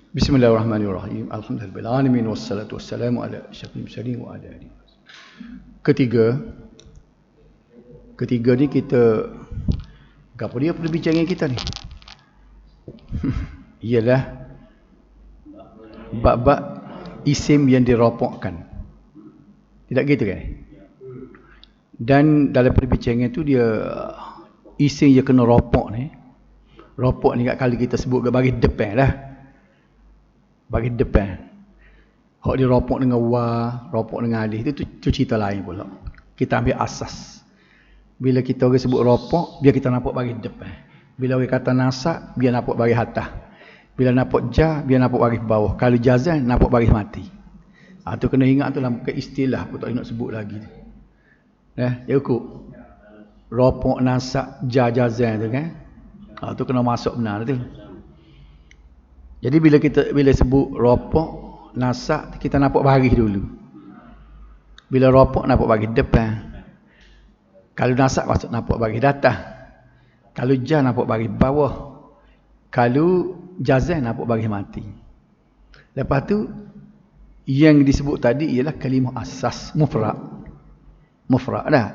Bismillahirrahmanirrahim. Alhamdulillahirabbil wassalatu wassalamu ala asyrafil mursalin wa ala alihi. Ketiga ni kita apa dia perbincangan kita ni? Ialah bab-bab isim yang diropokkan. Tidak gitu kan? Dan dalam perbincangan tu dia isim yang kena ropok ni. Ropok ni kat kali kita sebut ke bagi depan lah. Bagi depan. Hak dia ropok dengan wa, ropok dengan alif itu cerita lain pula. Kita ambil asas. Bila kita orang sebut ropok, biar kita nampak bagi depan. Bila orang kata nasak, biar nampak bagi atas. Bila nampak ja, biar nampak bagi bawah. Kalau jazan, nampak bagi mati. Tu kena ingat tu dalam istilah, aku tak nak sebut lagi. Ya ikut. Ropok, nasak, ja, jazan tu kan. Tu kena masuk benar tu. Jadi bila sebut ropok, nasak, kita nampak baris dulu. Bila ropok nampak baris depan. Kalau nasak maksud nampak baris datang. Kalau ja nampak baris bawah. Kalau jazan nampak baris mati. Lepas tu yang disebut tadi ialah kalimah asas mufrad. Mufrad dah.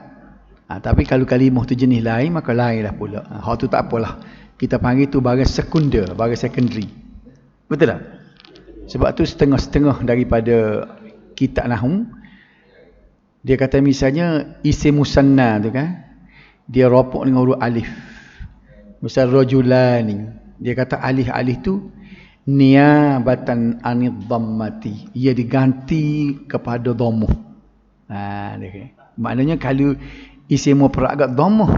Tapi kalau kalimah tu jenis lain maka lain dah pula. Hak tu tak apalah. Kita panggil tu baris sekunder, baris secondary. Betul tak? Sebab tu setengah-setengah daripada kitab nahwu dia kata misalnya isim musanna tu kan dia ropok dengan huruf alif. Misal rajulani dia kata alif-alif tu niabatan anid dhammati, ia diganti kepada dhammah. Maknanya kalau isim mufrad agak dhammah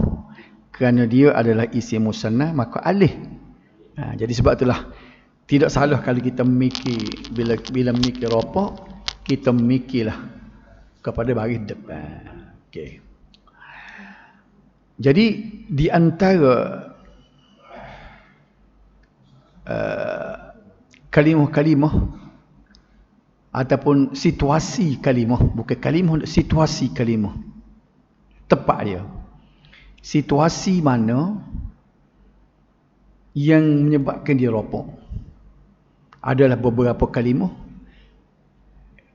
kerana dia adalah isim musanna maka alif. Jadi sebab itulah tidak salah kalau kita memikir bila memikir ropok kita memikirlah kepada baris depan. Okey. Jadi di antara kalimah-kalimah ataupun situasi kalimah, bukan kalimah, situasi kalimah. Tepat dia. Situasi mana yang menyebabkan dia ropok? Adalah beberapa kalimah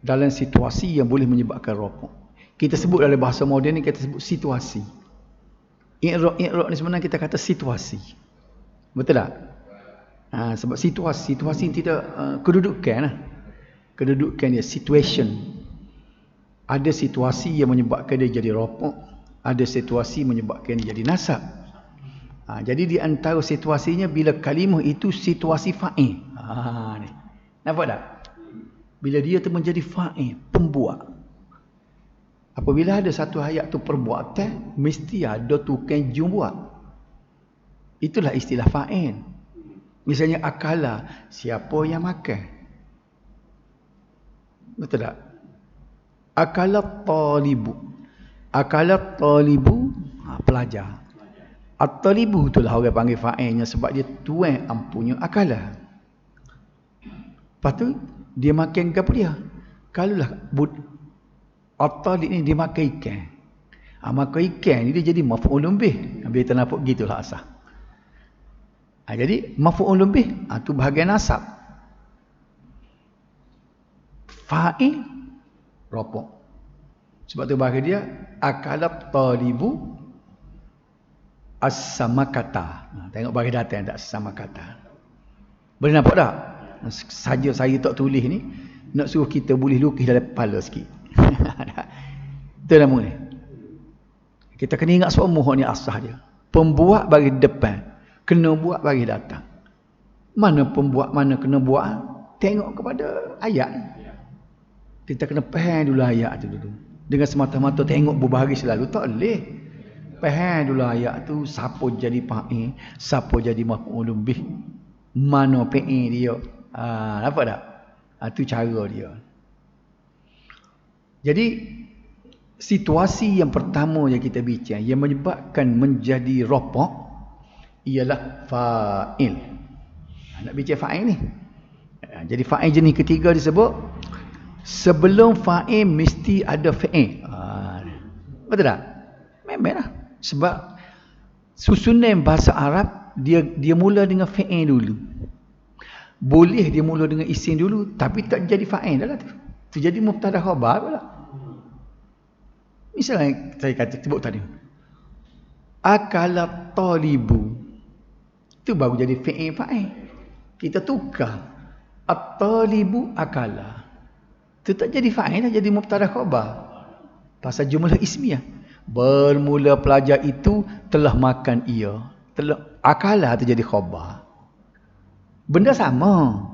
dalam situasi yang boleh menyebabkan ropok. Kita sebut dalam bahasa moden ni kita sebut situasi. I'rab ni sebenarnya kita kata situasi. Betul tak? Sebab situasi tidak kedudukan lah. Kedudukan dia situation. Ada situasi yang menyebabkan dia jadi ropok, ada situasi menyebabkan dia jadi nasab. Jadi di antara situasinya bila kalimah itu situasi fa'il. Ni. Nampak tak? Bila dia tu menjadi fa'il, pembuat. Apabila ada satu ayat tu perbuatan, mesti ada tukang jum buat. Itulah istilah fa'il. Misalnya akala, siapa yang makan? Betul tak? Akalat talibu. Akalat talibu, pelajar. At-talibu itulah orang panggil fa'ilnya sebab dia tuan ampunya akala. Lepas tu dia makan ke apa dia? Kalulah at-talib ni dia makan ikan. Maka ikan ni dia jadi maf'ulun bih. Biar kita nampak gitulah asal. Jadi maf'ulun bih tu bahagian nasab. Fa'il ropok. Sebab tu bahasa dia akalat talibu as-samakata. Tengok bagi datang tak as-samakata. Boleh nampak tak? Saja saya tak tulis ni nak suruh kita boleh lukis dalam kepala sikit. Itu nama ni. Kita kena ingat semua ni asas dia. Pembuat bagi depan, kena buat bagi datang. Mana pembuat, mana kena buat? Tengok kepada ayat. Kita kena faham dulu ayat tu dulu. Dengan semata-mata tengok berbaris selalu tak boleh. Faham dulu ayat tu siapa jadi fa'il, siapa jadi maf'ulun bih. Mana fa'il dia? Nampak tak? Itu cara dia. Jadi situasi yang pertama yang kita bincang yang menyebabkan menjadi ropok ialah fa'il. Nak bincang fa'il ni. Jadi fa'il jenis ketiga disebut sebelum fa'il mesti ada fa'il. Betul tak? Memanglah. Sebab susunan bahasa Arab dia mula dengan fa'il dulu. Boleh dia mula dengan isim dulu, tapi tak jadi fa'il dah lah tu. Tu jadi mubtada khabar pula. Misalnya saya kata sebut tadi. Akala talibu. Tu baru jadi fi'il fa'il. Kita tukar. At-talibu akala. Tu tak jadi fa'il dah, jadi mubtada khabar. Pasal jumlah ismiyah. Bermula pelajar itu telah makan ia. Akala tu jadi khabar. Benda sama.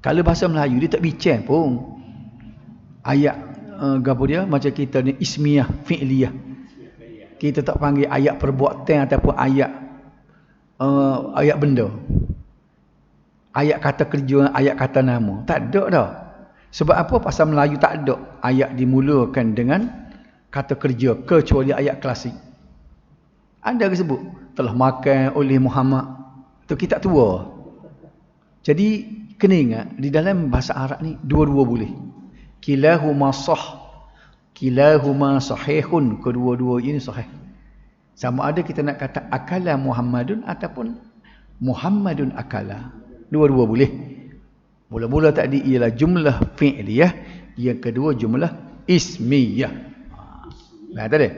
Kalau bahasa Melayu dia tak bincang pun. Ayat gapo dia macam kita ni ismiyah, fi'liyah. Kita tak panggil ayat perbuatan ataupun ayat ayat benda. Ayat kata kerja, ayat kata nama. Tak ada dah. Sebab apa? Pasal Melayu tak ada ayat dimulakan dengan kata kerja kecuali ayat klasik. Anda sebut telah makan oleh Muhammad. Tu kitab tua. Jadi kena ingat di dalam bahasa Arab ni dua-dua boleh. Kilahuma sahihun, kedua-dua ini sahih. Sama ada kita nak kata akala Muhammadun ataupun Muhammadun akala. Dua-dua boleh. Mula-mula tadi ialah jumlah fi'liyah, yang kedua jumlah ismiyah. Nah, tadi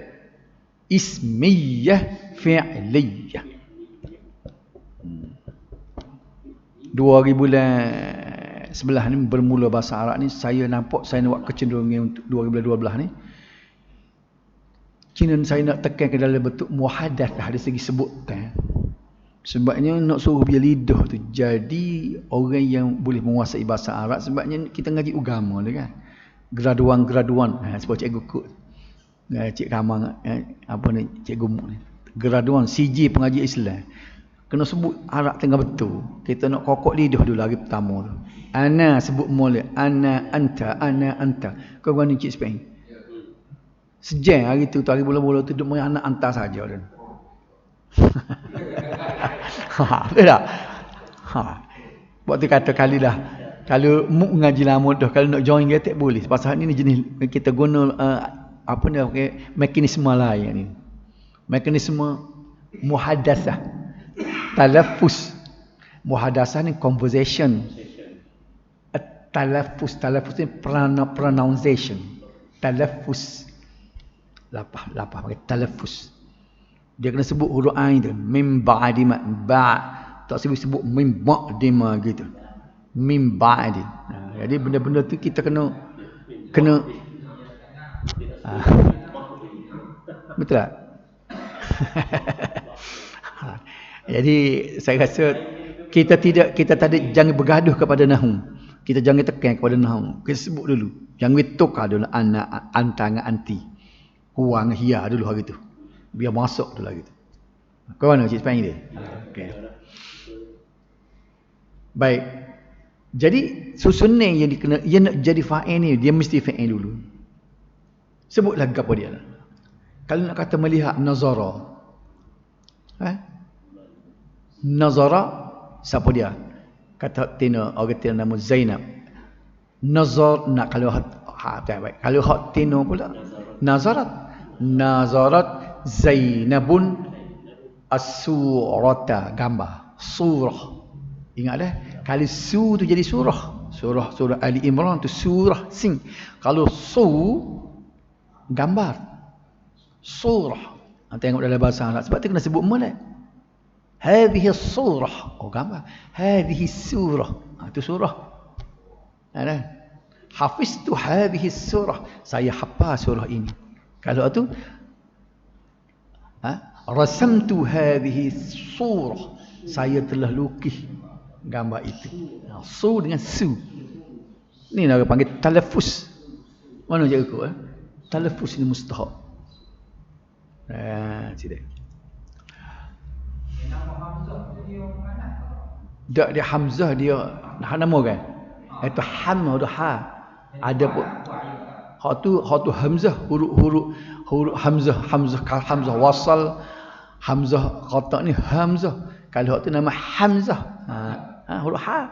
ismiyah fi'liyah. 2011 ni bermula bahasa Arab ni, saya nampak saya nak buat kecenderungan untuk 2012 ni. Saya nak tekan ke dalam bentuk muhadatsah dari segi sebutan. Sebabnya nak suruh biar lidah tu jadi orang yang boleh menguasai bahasa Arab. Sebabnya kita ngaji agama ni kan. Graduan-graduan. Sebab cikgu kut. Cik Kamang, apa ni, cikgu Muk ni. Graduan CG pengaji Islam. Kena sebut Arab tengah betul. Kita nak kokok lidah dulu hari pertama tu. Ana sebut mula. Ana anta. Kau gani Cik Spain. Sejam hari tu, hari bola-bola tu, duduk main anak anta saja. Betul tak? Waktu kata kali dah. Kalau Muk ngaji lama dah, kalau nak join dia tak boleh. Pasal ni jenis kita guna apa ni, mekanisme lain ni. Mekanisme muhadatsah. Talaffuz. Muhadatsah ni conversation. Talaffuz ni pronunciation. Talaffuz. Lapah pakai talaffuz. Dia kena sebut huruf ain tu. Mim ba'di ma ba'. Tak sebut mim ba'di ma gitu. Mim ba'di. Jadi benda-benda tu kita kena betul tak? Jadi saya rasa kita jangan bergaduh kepada nahwu. Kita jangan tekan kepada nahwu. Kita sebut dulu. Jangan tukar dulu anak, anta dengan anti. Huang hia dulu hari tu. Biar masuk dulu hari tu. Kau mana Cik Spain dia? Okey. Baik. Jadi susunan yang dia nak jadi fa'il ni, dia mesti fa'il dulu. Sebut lagi apa dia. Kalau nak kata melihat nazara. Nazara siapa dia? Kata tina orang tina nama Zainab. Nazar nak kalau baik. Kalau hak tina pula nazarat Zainabun as-surata, gambar surah. Ingatlah kali su tu jadi surah. Surah Ali Imran tu surah sing. Kalau su gambar surah. Tengok dalam bahasa Arab sebab tu kena sebut molek. Hadhihi surah. Oh gambar. Hadhihi surah. Itu surah. Ada. Hafiztu hadhihi surah. Saya hafal surah ini. Kalau tu rasamtu hadhihi surah. Saya telah lukis gambar itu. Su dengan su. Ni nak panggil talaffuz. Mana je aku talaffuz ni mustahab. Tidak. Dia Hamzah dia nama kan? Itu Hamzah ha. Ada pun hak tu Hamzah huruf Hamzah wasal, Hamzah qata ni Hamzah. Kalau hak tu nama Hamzah. Huruf ha.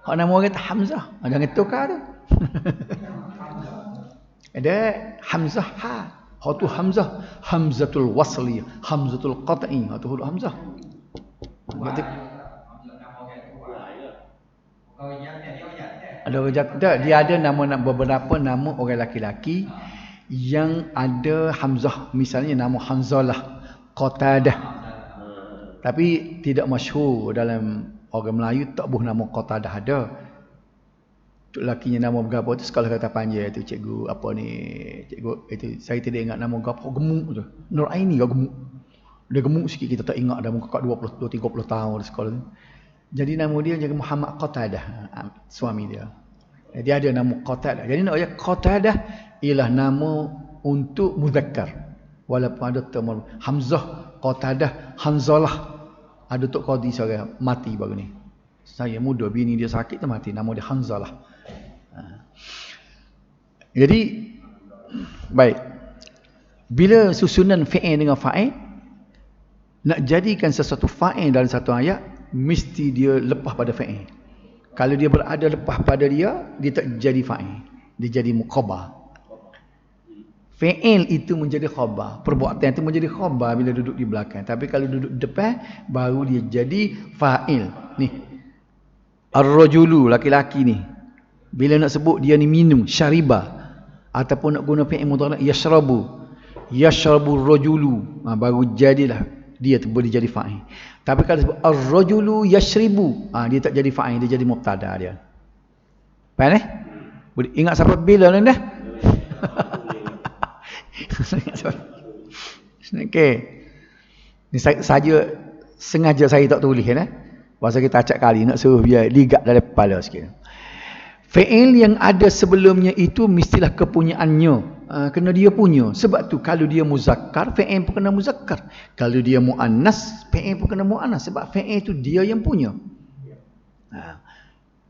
Hak nama orang tu Hamzah. Jangan tukar tu. Ada Hamzah ha. Hak tu Hamzah, Hamzatul wasli, Hamzatul qat'i, hak tu huruf Hamzah. Ada orang jatuh. Dia ada beberapa nama orang laki-laki yang ada hamzah. Misalnya nama Hanzalah, Qatadah. Tapi tidak masyhur dalam orang Melayu, tak buh nama Qatadah ada. Tok lakinya nama berapa tu sekolah kata panjang tu cikgu apa ni, cikgu itu saya tidak ingat nama berapa, gemuk tu. Nur Aini ke gemuk. Dia gemuk sikit, kita tak ingat dah muka 20 30 tahun di sekolah tu. Jadi nama dia jadi Muhammad Qatadah, suami dia. Dia ada nama Qatadah. Jadi nak ayat Qatadah ialah nama untuk muzakkar. Walaupun ada term Hamzah, Qatadah, Hanzalah. Ada tok qadi seorang mati baru ni. Saya muda, bini dia sakit tu mati, nama dia Hanzalah. Jadi baik. Bila susunan fi'il dengan fa'il nak jadikan sesuatu fa'il dalam satu ayat, mesti dia lepas pada fa'il. Kalau dia berada lepas pada dia tak jadi fa'il. Dia jadi khabar. Fi'il itu menjadi khabar. Perbuatan itu menjadi khabar bila duduk di belakang. Tapi kalau duduk depan, baru dia jadi fa'il. Ni. Ar-rajulu, laki-laki ni. Bila nak sebut dia ni minum, syariba. Ataupun nak guna fi'il mudhari' yashrabu. Yashrabu ar-rajulu. Baru jadilah dia tu boleh jadi fa'il. Tapi kalau sebut ar-rajulu yashribu, dia tak jadi fa'il, dia jadi mubtada dia. Faham eh? Boleh ingat siapa bila ni dah? Okey. Ni saja sengaja saya tak tulis Pasal kita acak kali nak suruh biar ligat dari kepala sikit. Fi'il yang ada sebelumnya itu mestilah kepunyaannya. Kena dia punya. Sebab tu kalau dia muzakkar, fi'il pun kena muzakkar. Kalau dia muannas, fi'il pun kena muannas. Sebab fi'il tu dia yang punya.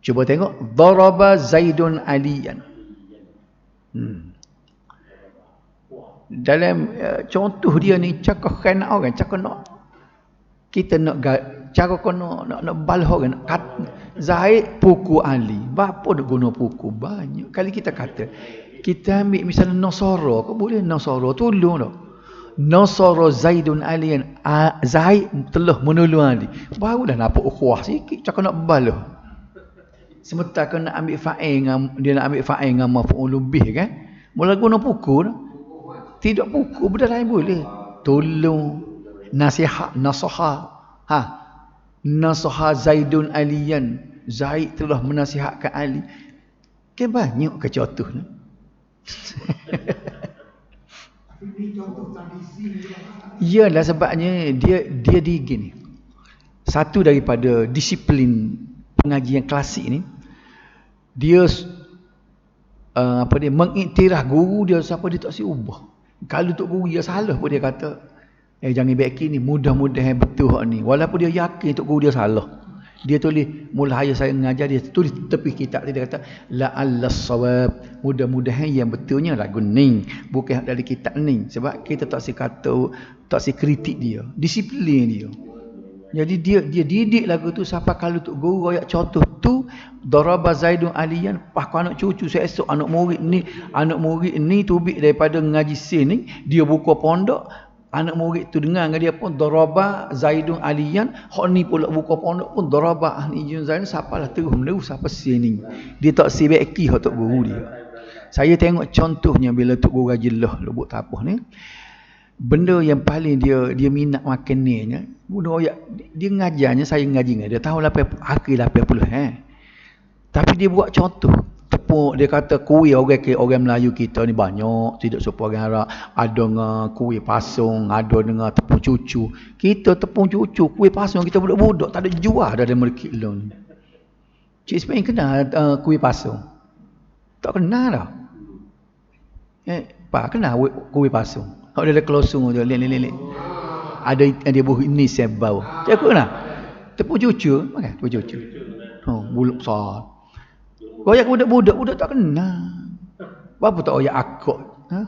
Cuba tengok. Daraba Zaidun Aliyan. Dalam contoh dia ni, cakap kena orang, cakap nak. Kita nak cara kena nak balah orang. Zaid puku Ali. Berapa dia guna puku? Banyak. Kali kita kata. Kita ambil misalnya Nasara. Kau boleh Nasara tolong tak? Nasara Zaidun Aliyan. Zaid telah menolong Ali. Barulah nampak ukhuwah sikit. Cakap nak balah. Sementara kau nak ambil fa'il dia nak ambil fa'il dengan maf'ul bih kan? Mula guna puku tak? Tidak puku, benda lain boleh. Tolong. Nasihat, nasaha. Nasaha Zaidun Aliyan. Zaid telah menasihatkan Ali. Kan banyak ke contoh ni? Iyalah sebabnya dia di gini. Satu daripada disiplin pengajian klasik ni, dia mengiktiraf guru dia siapa dia tak si ubah. Kalau tok guru dia salah pun dia kata, jangan baik ni, mudah-mudahan betul hak ni. Walaupun dia yakin tok guru dia salah. Dia tulis, mula hari saya mengajar dia tulis tepi kitab dia kata la'allas sawab, mudah-mudahan yang betulnya lagu ni, bukan dari kitab ni. Sebab kita tak si kata, tak si kritik dia, disiplin dia. Jadi dia didik lagu tu sampai kalau tok guru royak contoh tu, daraba Zaidun Aliyan, pak anak cucu esok anak murid ni tubik daripada ngaji sini, dia buka pondok. Anak murid tu dengar dengan dia pun daraba Zaidun Aliyan, hak ni pula buka pondok pun daraba ahli Zaidun, siapalah terus menerus sampai sini. Dia tak sibeki hak tok guru dia. Saya tengok contohnya bila tok guru Rajilah Lubuk Tapuh ni, benda yang paling dia minat makan ni nya, dia ngajarnya, saya ngaji dengan dia tahun 80 tapi dia buat contoh. Tepung dia kata kuih orang Melayu kita ni banyak, tidak serupa orang Arab. Ada dengan kuih pasung, ada dengan tepung cucu. Kita tepung cucu, kuih pasung kita budak-budak tak ada jual dah dalam kilo ni. Cik Ismail kenal kuih pasung? Tak kenal dah. Pak kenal kuih pasung? Hak dia ada kelosong tu, lek. Ada buah ini sebau. Cik kenal? Tepung cucu, makan tepung cucu. Buluk besar. Royak budak-budak tak kenal. Apa tak royak akak?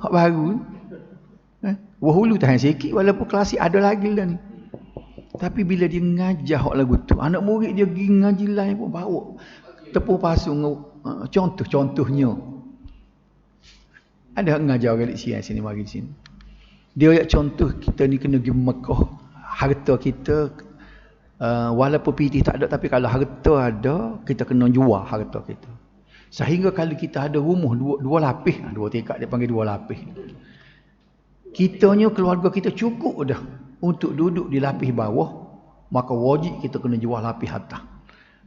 Hak baru. Wahulu tahan sikit walaupun klasik ada lagi dah ni. Tapi bila dia ngajar hak lagu tu, anak murid dia pergi ngaji lain pun bawa tepung pasung contohnya. Ada ngajar orang di sini mari di sini. Dia royak contoh kita ni kena pergi Mekah. Harta kita walaupun pitih tak ada, tapi kalau harta ada, kita kena jual harta kita. Sehingga kalau kita ada rumah dua lapis, dua tingkat dia panggil dua lapis. Kitanya, keluarga kita cukup dah untuk duduk di lapis bawah, maka wajib kita kena jual lapis atas.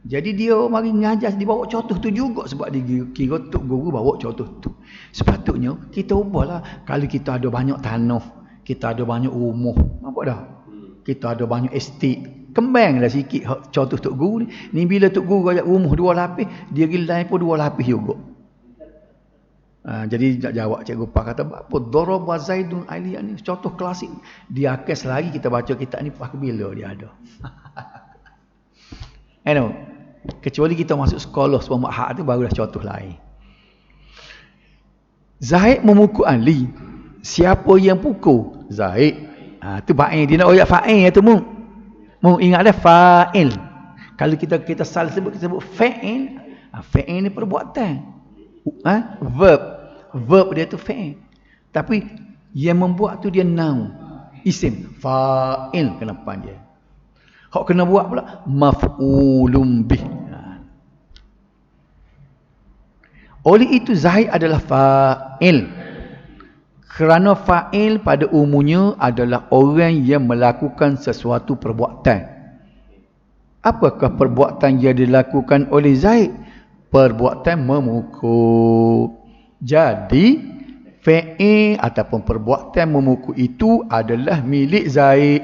Jadi dia mari ngajar dibawa contoh tu juga sebab dia kira tok guru bawa contoh tu. Sepatutnya kita ubahlah, kalau kita ada banyak tanah, kita ada banyak rumah, nampak dah? Kita ada banyak estate, kembanglah sikit contoh tok guru ni. Ni bila tok guru ajak rumah dua lapis, dia gilai pun dua lapis juga. Jadi nak jawab cikgu Pak kata apa daraba Zaidun Aliyan ni contoh klasik. Dia akes lagi kita baca kitab ni pak bila dia ada. Kecuali kita masuk sekolah sebab makhad tu barulah contoh lain. Zaid memukul Ali. Siapa yang pukul? Zaid. Tu fa'il, dia nak royak fa'il tu mu. Mu ingat dah fa'il. Kalau kita salah sebut fa'il. Fa'il ni perbuatan. Verb dia tu fa'il. Tapi yang membuat tu dia noun, isim, fa'il kena panggil. Hak kena buat pula maf'ulun bih. Oleh itu Zaid adalah fa'il. Kerana fa'il pada umumnya adalah orang yang melakukan sesuatu perbuatan. Apakah perbuatan yang dilakukan oleh Zaid? Perbuatan memukul. Jadi fa'il ataupun perbuatan memukul itu adalah milik Zaid.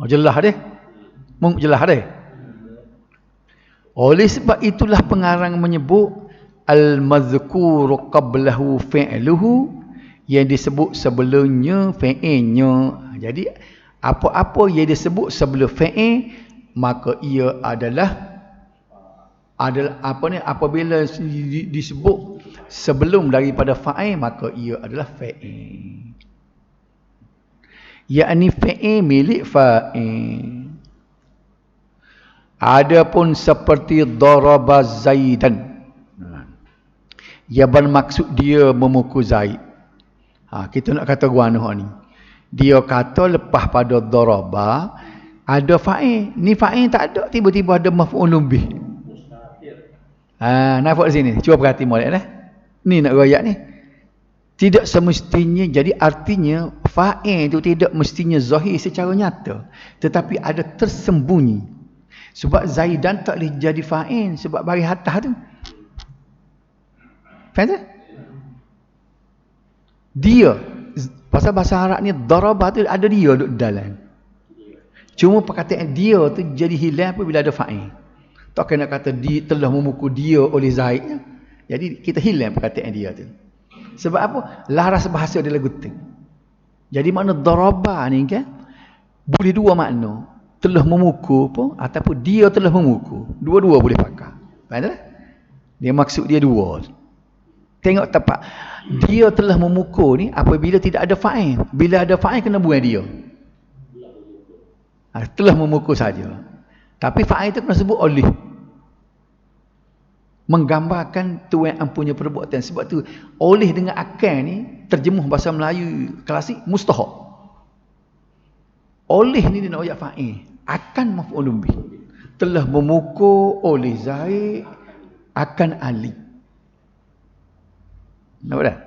Jelas deh. Jelas deh. Oleh sebab itulah pengarang menyebut al-mazkuru qablahu fi'luhu, yang disebut sebelumnya fa'ilnya. Jadi apa-apa yang disebut sebelum fa'il maka ia adalah apabila disebut sebelum daripada fa'il maka ia adalah fa'il. Yakni fa'il milik fa'il. Adapun seperti daraba Zaidan, ia bermaksud dia memukul Zaid. Kita nak kata guana ni. Dia kata lepas pada daraba ada fa'il. Ni fa'il tak ada, tiba-tiba ada maf'ulun bih. Nampak di sini. Cuba perhati molek dah. Ni nak royak ni. Tidak semestinya, jadi artinya fa'il itu tidak mestinya zahir secara nyata, tetapi ada tersembunyi. Sebab Zaidan tak boleh jadi fa'il sebab bagi atas tu. Faham tak? Dia, pasal bahasa Arab ni darabah tu ada dia duduk dalam. Cuma perkataan dia tu jadi hilang apabila ada fa'il. Tak kena kata dia telah memukul dia oleh Zaid. Jadi kita hilang perkataan dia tu. Sebab apa? Laras bahasa dia lagu tu. Jadi makna darabah ni kan boleh dua makna. Telah memukul pun ataupun dia telah memukul. Dua-dua boleh pakai. Faham tak? Dia maksud dia dua. Tengok tepat. Dia telah memukul ni apabila tidak ada fa'il. Bila ada fa'il kena buang dia. Telah memukul saja. Tapi fa'il itu kena sebut oleh. Menggambarkan tuan punya perbuatan. Sebab tu oleh dengan akal ni terjemuh bahasa Melayu klasik mustahak. Oleh ni dia nak ayat fa'il. Akan maf'ulun bih. Telah memukul oleh Zaid akan Ali. Nampak tak?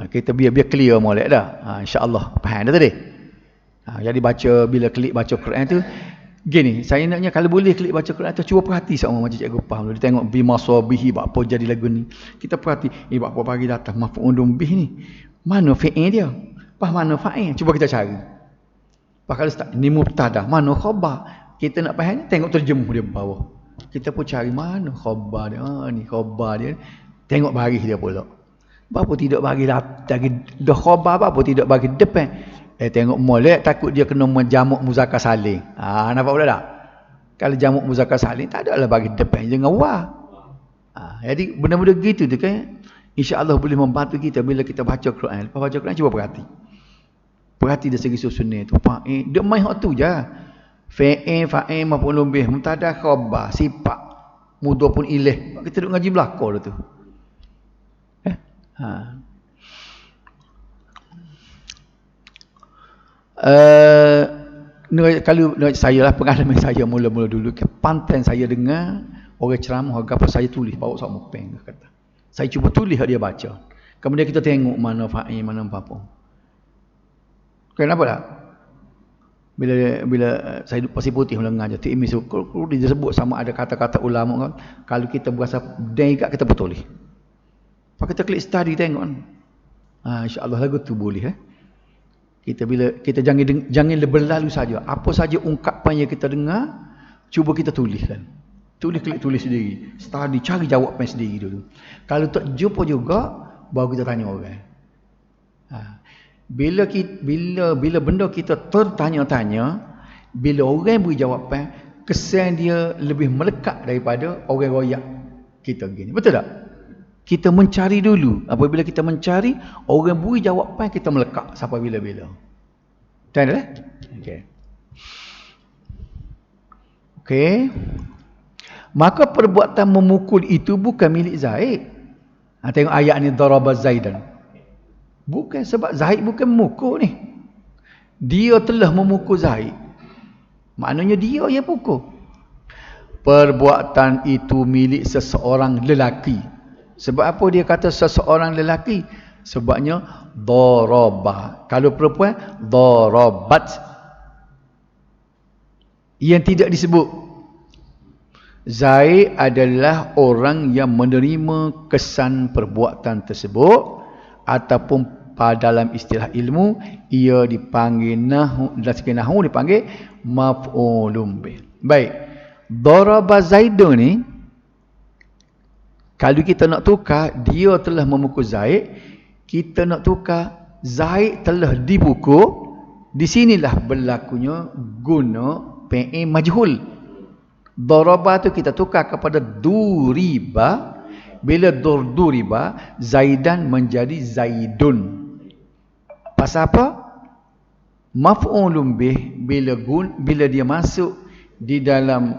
Kita biar clear molek dah. InsyaAllah faham dah tadi. Jadi bila klik baca Quran tu gini, saya naknya kalau boleh klik baca Quran tu cuba perhati sama macam cikgu faham. Dia tengok bima sabihi apa jadi lagu ni. Kita perhati apa pagi datang maf'ulun bih ni. Mana fi'il dia? Pas mana fa'il? Cuba kita cari. Pas kalau start ni mubtada, mana khabar? Kita nak faham tengok terjemuh dia bawah. Kita pun cari mana khabar dia. Ni khabar dia. Tengok baris dia pula. Apa tidak bagi dah khabar apa tidak bagi depan. Tengok molek takut dia kena menjamak muzakkar salim. Nampak pula tak? Kalau jamak muzakkar salim tak adalah bagi depan jangan wah. Jadi benda-benda gitu tu kan insya-Allah boleh membantu kita bila kita baca Quran. Lepas baca Quran cuba perhati. Perhati dari segi susunan itu. Fa'il dia main hak tu je. Fa'il maf'ulun bih, mubtada khabar, sifat, mudhaf pun ilaih. Kita duk ngaji belaka tu. Kalau saya lah, pengalaman saya mula-mula dulu, pantai saya dengar orang ceramah apa, saya tulis bawa sama pen kata. Saya cuba tulis dia baca. Kemudian kita tengok mana fa'il, mana apa. Kenapa tak? Bila saya duduk pasir putih melengah je, Tik Imi kalau dia sebut sama ada kata-kata ulama kan, kalau kita berasa dekat kita betul. Pak kita klik study tengok kan. Insya-Allah lagu tu boleh kita jangan berlalu saja. Apa saja ungkapan yang kita dengar, cuba kita tuliskan. Tulis sendiri. Study, cari jawapan sendiri dulu. Kalau tak jumpa juga, baru kita tanya orang. Bila benda kita tertanya-tanya, bila orang beri jawapan, kesan dia lebih melekat daripada orang royak kita gini. Betul tak? Kita mencari dulu. Apabila kita mencari, orang beri jawapan, kita melekat sampai bila-bila. Tahu tak? Okey. Maka perbuatan memukul itu bukan milik Zaid. Tengok ayat ni, daraba Zaidan. Bukan, sebab Zaid bukan memukul ni. Dia telah memukul Zaid. Maknanya dia yang pukul. Perbuatan itu milik seseorang lelaki. Sebab apa dia kata seseorang lelaki? Sebabnya daraba. Kalau perempuan, darabat. Yang tidak disebut. Zaid adalah orang yang menerima kesan perbuatan tersebut, ataupun dalam istilah ilmu ia dipanggil nahu dipanggil maf'ulun bih. Baik. Daraba Zaidun ni, kalau kita nak tukar dia telah memukul Zaid, kita nak tukar Zaid telah dipukul, di sinilah berlakunya guna fi'il majhul. Daraba tu kita tukar kepada duriba. Bila duriba, Zaidan menjadi Zaidun. Pasal apa? Maf'ulun bih, bila dia masuk di dalam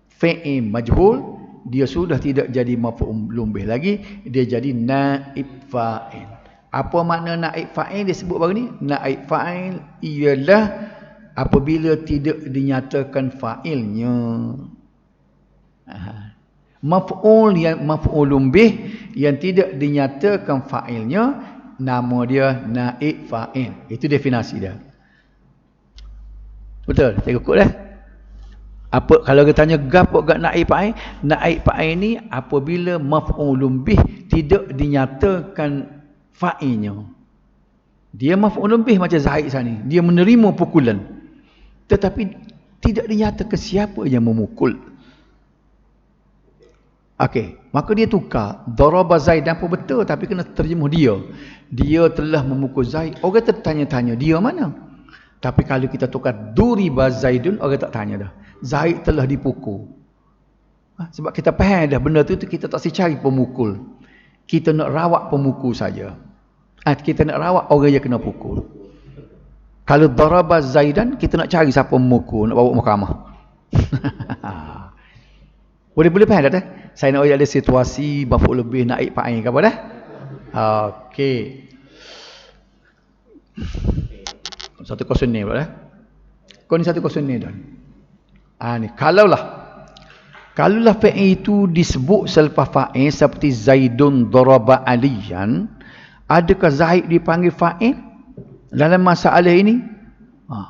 fi'il majhul, dia sudah tidak jadi maf'ulun bih lagi, dia jadi naib fa'il. Apa makna naib fa'il disebut baru ni? Naib fa'il ialah apabila tidak dinyatakan fa'ilnya. Maf'ulun bih yang tidak dinyatakan fa'ilnya, nama dia naib fa'il. Itu definisi dia. Betul? Saya kukut dah. Apa kalau kita tanya gapo gak naib fa'il? Naib fa'il ni apabila maf'ulun bih tidak dinyatakan fa'ilnya. Dia maf'ulun bih macam Zaid sana ni. Dia menerima pukulan. Tetapi tidak dinyatakan siapa yang memukul. Okey, maka dia tukar daraba Zaidan pun betul, tapi kena terjemuh dia. Dia telah memukul Zaid. Orang tertanya-tanya, dia mana? Tapi kalau kita tukar duriba Zaidun, orang tak tanya dah. Zaid telah dipukul. Sebab kita faham dah benda tu kita tak cari pemukul. Kita nak rawat pemukul saja. Kita nak rawat orang yang kena pukul. Kalau daraba Zaidan, kita nak cari siapa memukul, nak bawa mahkamah. Boleh faham tak? Saya nak ada situasi maf'ul lebih naib fa'il ke apa dah? Okey. Satu kosen ni pula dah. Kau ni satu kosen ni dah. Ni kalaulah fi'il itu disebut selepas fa'il seperti Zaidun daraba Aliyan, adakah Zaid dipanggil fa'il dalam masalah ini?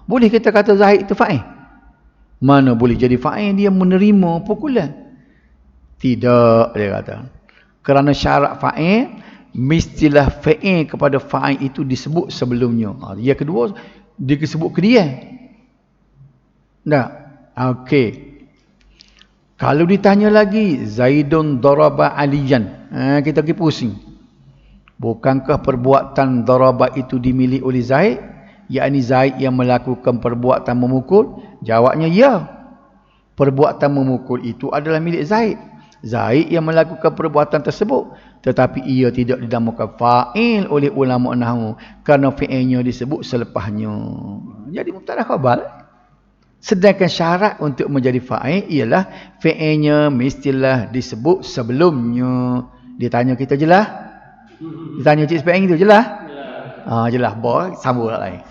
Boleh kita kata Zaid itu fa'il? Mana boleh jadi fa'il, dia menerima pukulan. Tidak, dia kata. Kerana syarat fa'il, mestilah fa'il kepada fa'il itu disebut sebelumnya. Yang kedua, dia disebut ke dia. Tak? Okey. Kalau ditanya lagi, Zaidun daraba Aliyan. Kita pergi pusing. Bukankah perbuatan daraba itu dimiliki oleh Zaid? Yakni Zaid yang melakukan perbuatan memukul? Jawabnya ya. Perbuatan memukul itu adalah milik Zaid. Zaid yang melakukan perbuatan tersebut, tetapi ia tidak dinamakan fa'il oleh ulama nahwu kerana fi'ilnya disebut selepasnya. Jadi mubtada khabar. Sedangkan syarat untuk menjadi fa'il ialah fi'ilnya mestilah disebut sebelumnya. Dia tanya kita jelas? Dia tanya Cik Sepeng itu jelas? Jelas. Jelas. Boy, sambung lah lain.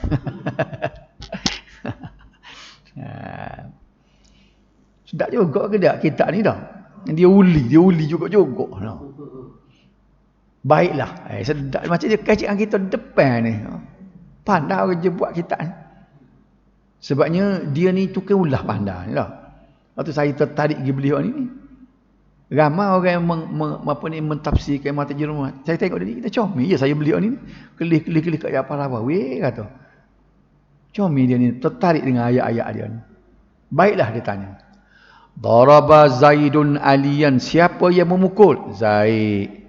Sedap juga ke tak kitab ni dah. Dia uli juga. Baiklah. Sedap. Macam dia kacik dengan kita depan ni. Pandai orang je buat kitab ni. Sebabnya dia ni tukar ulah pandai ni lah. Lepas tu saya tertarik pergi beliau ni. Ramai orang yang mentafsirkan mata jerumah. Saya tengok dia, kita comel je saya beliau ni. Kelih kat apa-apa. Weh kata. Comel dia ni. Tertarik dengan ayat-ayat dia ni. Baiklah dia tanya. Daraba Zaidun Aliyan. Siapa yang memukul? Zaid.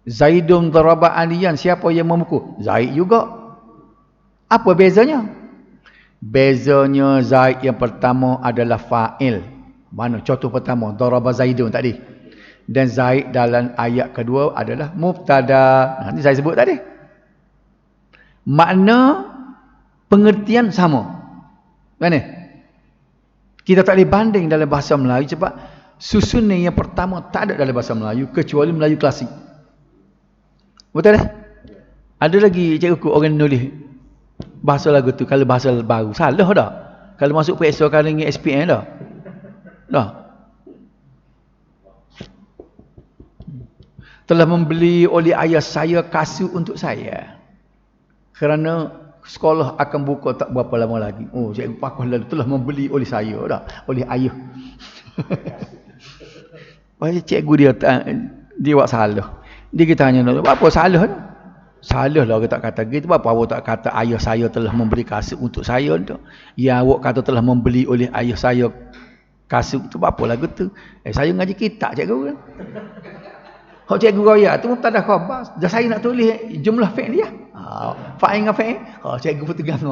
Zaidun daraba Aliyan. Siapa yang memukul? Zaid juga. Apa bezanya? Bezanya Zaid yang pertama adalah fa'il. Mana contoh pertama? Daraba Zaidun tadi. Dan Zaid dalam ayat kedua adalah mubtada. Nanti saya sebut tadi. Makna pengertian sama. Mana? Kita tak boleh banding dalam bahasa Melayu sebab susunan yang pertama tak ada dalam bahasa Melayu kecuali Melayu klasik. Betul tak? Ada lagi cikgu orang nulis bahasa lagu tu kalau bahasa baru. Salah dah. Kalau masuk PSO kalau dengan SPM dah. Dah. Telah membeli oleh ayah saya kasut untuk saya. Kerana sekolah akan buka tak berapa lama lagi. Oh, cikgu Pakuh lalu telah membeli oleh saya dah. Oleh ayah. Pasal cikgu dia buat salah. Dia kita tanya, apa salah? Salah lah kita kata gitu. Apa awak tak kata ayah saya telah membeli kasut untuk saya tu? Ya awak kata telah membeli oleh ayah saya kasut tu apa lagu tu? Saya ngaji kitab cikgu kan. Hak cikgu raya tu mubtada khabar. Dah saya nak tulis jumlah fi'il dia. Fa'il dengan fi'il. Cikgu pun tegang.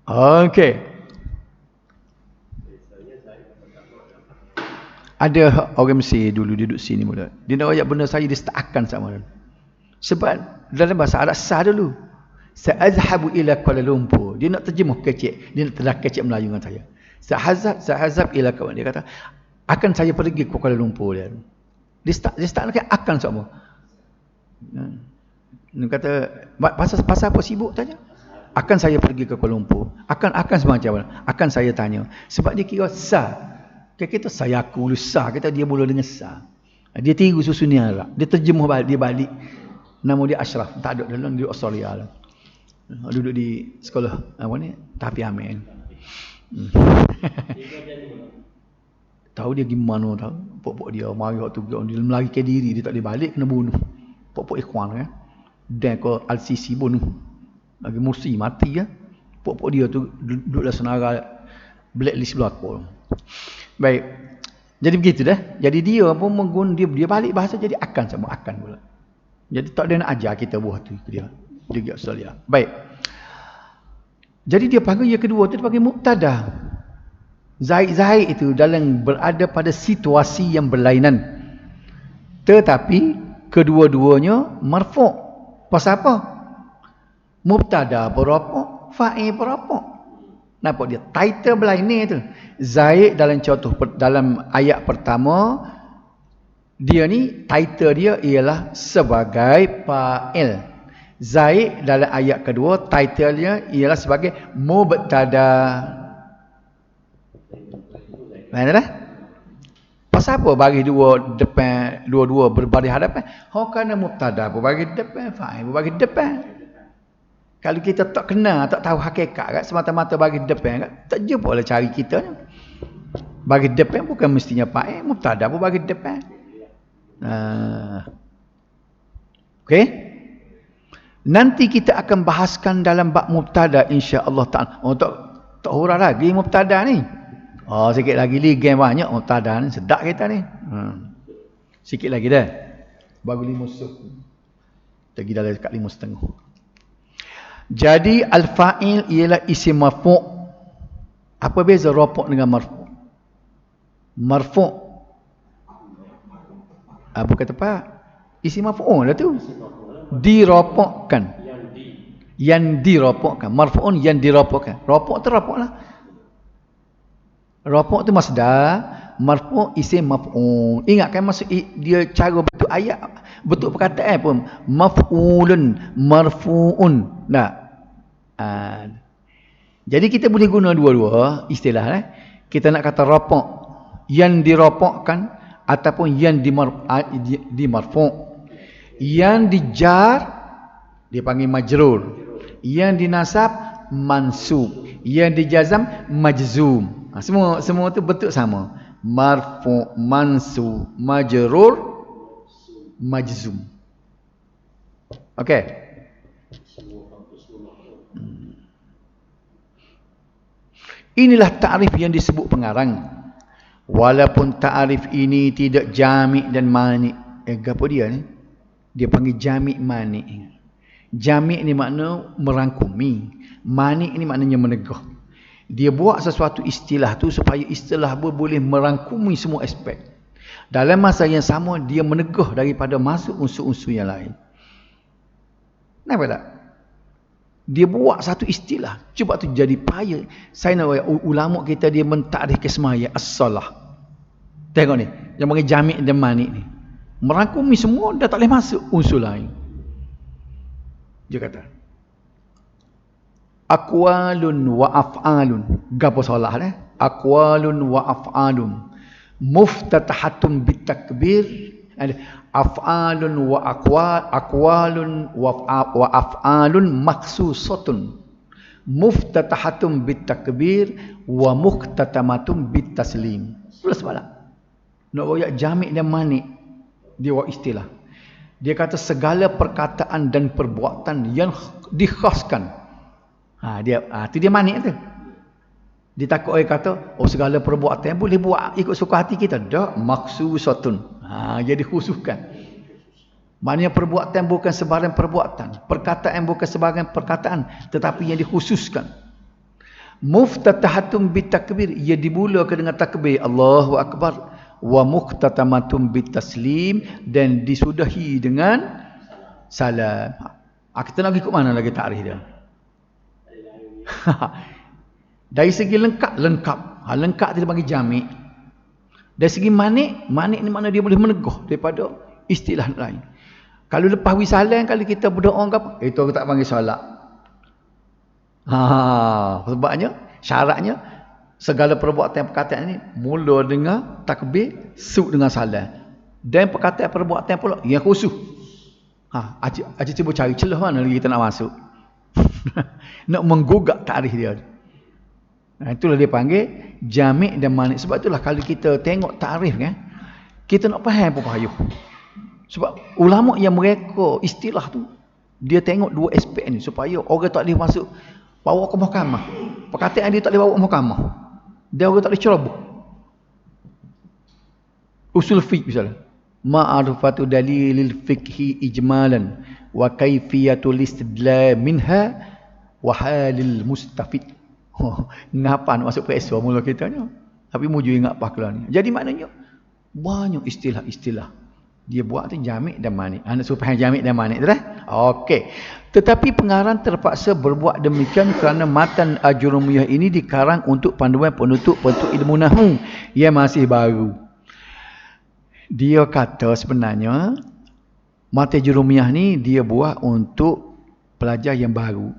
Okey. Ada orang Mesir dulu dia duduk sini mula. Dia nak ayat benda saya dia akan sama. Sebab dalam bahasa Arab sah dulu. Sa'azhabu ila Kuala Lumpur. Dia nak terjemah kecil. Dia nak terlah kecil Melayu dengan saya. Sa'azhab ila Kuala. Dia kata akan saya pergi ke Kuala Lumpur dia. Dia start akan sama. Dia kata pasal apa sibuk tanya? Akan saya pergi ke Kuala Lumpur. Akan semacam mana? Akan saya tanya. Sebab dia kira sah. Kita saya aku sah. Kita dia mula dengan sah. Dia tiru susunan Arab. Dia terjemah balik. Dia balik. Nama dia Ashraf. Tak ada dalam di Australia lah. Duduk di sekolah apa ni? Tapi Amin. Tahu dia gimana tahu. Pok-pok dia mari waktu dia melari ke diri. Dia tak boleh balik kena bunuh. Pok-pok ikhwan kan. Dan ke Al-Sisi bunuh. Lagi Mursi mati kan. Pok-pok dia tu duduk dalam senara blacklist belakang. Baik. Jadi begitu dah. Jadi dia pun menggun dia balik bahasa jadi akan sama akan pula. Jadi tak ada nak ajar kita buah tu dia. Dia pergi Australia. Baik. Jadi dia panggil yang kedua tu dia panggil mubtada. Zaid itu dalam berada pada situasi yang berlainan. Tetapi kedua-duanya marfu'. Pasal apa? Mubtada berapa? Fa'il berapa? Nampak dia title berlainan tu. Zaid dalam contoh dalam ayat pertama dia ni title dia ialah sebagai fa'il. Zaid dalam ayat kedua title dia ialah sebagai mubtada. Mana dah? Pasal apa bagi dua berbaris hadapan? Kerana mubtada apa bagi depan, fa'il bagi depan. Kalau kita tak kenal, tak tahu hakikat kan, semata-mata bagi depan kan, tak jumpa lah cari kita ni. Bagi depan bukan mestinya fa'il, mubtada pun bagi depan. Okey? Nanti kita akan bahaskan dalam bab mubtada insya-Allah taala. Oh tak hurah lagi mubtada ni. Oh sikit lagi game banyak mubtada ni, sedap kita ni. Sikit lagi dah. Baru 5 suh. Lagi dalam dekat 5.5. Jadi al-fa'il ialah isim marfu'. Apa beza rafa' dengan marfu'? Marfu' bukan tepat. Isim marfu' lah tu. Dirapakkan. Yang dirapakkan. Marfu'un yang dirapakkan. Rapak tu rapak lah. Rapak tu masdar. Marfu' isim maf'ul. Ingat kan maksud dia cara bentuk ayat, bentuk perkataan pun maf'ulun, marfu'un. Nah. Jadi kita boleh guna dua-dua istilah. Kita nak kata rafa' yang diropokkan ataupun yang dimarfu'. Yang dijar dia panggil majrur. Yang dinasab mansub. Yang dijazam majzum. Semua tu bentuk sama. Marfu', mansub, majrur, majzum. Okey. Inilah ta'rif yang disebut pengarang. Walaupun ta'rif ini tidak jami' dan mani'. Apa dia ni? Dia panggil jami' mani'. Jami' ni makna merangkumi. Mani' ni maknanya menegah. Dia buat sesuatu istilah tu supaya istilah boleh merangkumi semua aspek. Dalam masa yang sama dia menegah daripada masuk unsur-unsur yang lain. Nampak tak? Dia buat satu istilah. Cuba tu jadi payah. Saya nak ulama kita dia mentakrif semaya as-salah. Tengok ni. Yang panggil jami' dan mani' ni. Merangkumi semua dah tak boleh masuk unsur lain. Dia kata aqwalun wa af'alun. Gapo salah dah? Aqwalun wa af'alun muftatahatun bitakbir. Af'alun wa aqwalun wa af'alun makhsusatun muftatahatun bitakbir wa muhtatamatun bitaslim. Plus bala. Nak royak jami' dan mani'. Dia buat istilah. Dia kata segala perkataan dan perbuatan yang dikhaskan. Tu dia manik tu. Dia takut orang kata, segala perbuatan boleh buat ikut suka hati kita. Tak, maksusatun. Jadi khususkan. Maknanya perbuatan bukan sebarang perbuatan. Perkataan bukan sebarang perkataan. Tetapi yang dikhususkan. Muftatahatun bitakbir. Ia dimulakan dengan takbir. Allahu Akbar. Wa muqtatamatun bitaslim. Dan disudahi dengan salam. Kita nak ikut mana lagi takrif dia? Dari segi lengkap. Lengkap dia bagi jami'. Dari segi manik ni mana dia boleh menegah daripada istilah lain. Kalau lepas wisalan, kalau kita berdoa ke apa, itu aku tak panggil solat. Sebabnya syaratnya segala perbuatan perkataan ni mula dengan takbir, suk dengan salam. Dan perkataan perbuatan pula yang khusus. Aja cuba cari celah mana lagi kita nak masuk. Nak menggugak takrif dia. Itulah dia panggil jami' dan manik. Sebab itulah kalau kita tengok takrif kan, kita nak faham apa payuh. Sebab ulama yang mereka istilah tu, dia tengok dua aspek ni supaya orang tak boleh masuk bawa ke mahkamah. Perkataan dia tak boleh bawa ke mahkamah. Dia orang tak boleh ceroboh. Usul fiqh misalnya. Ma'rifatu dalilil fiqhi ijmalan wa kaifiyatul istidlal minha wa halil mustafid. Ngapa nak masuk PSO mula kita ni? Tapi muju ingat paklah ni. Jadi maknanya banyak istilah-istilah. Dia buat tu jami' dan manik. Anda suruh faham jami' dan manik tu dah? Okey. Tetapi pengarang terpaksa berbuat demikian kerana matan Ajurumiyah ini dikarang untuk panduan penutup ilmu nahwu yang masih baru. Dia kata sebenarnya matan Ajurumiyah ni dia buat untuk pelajar yang baru.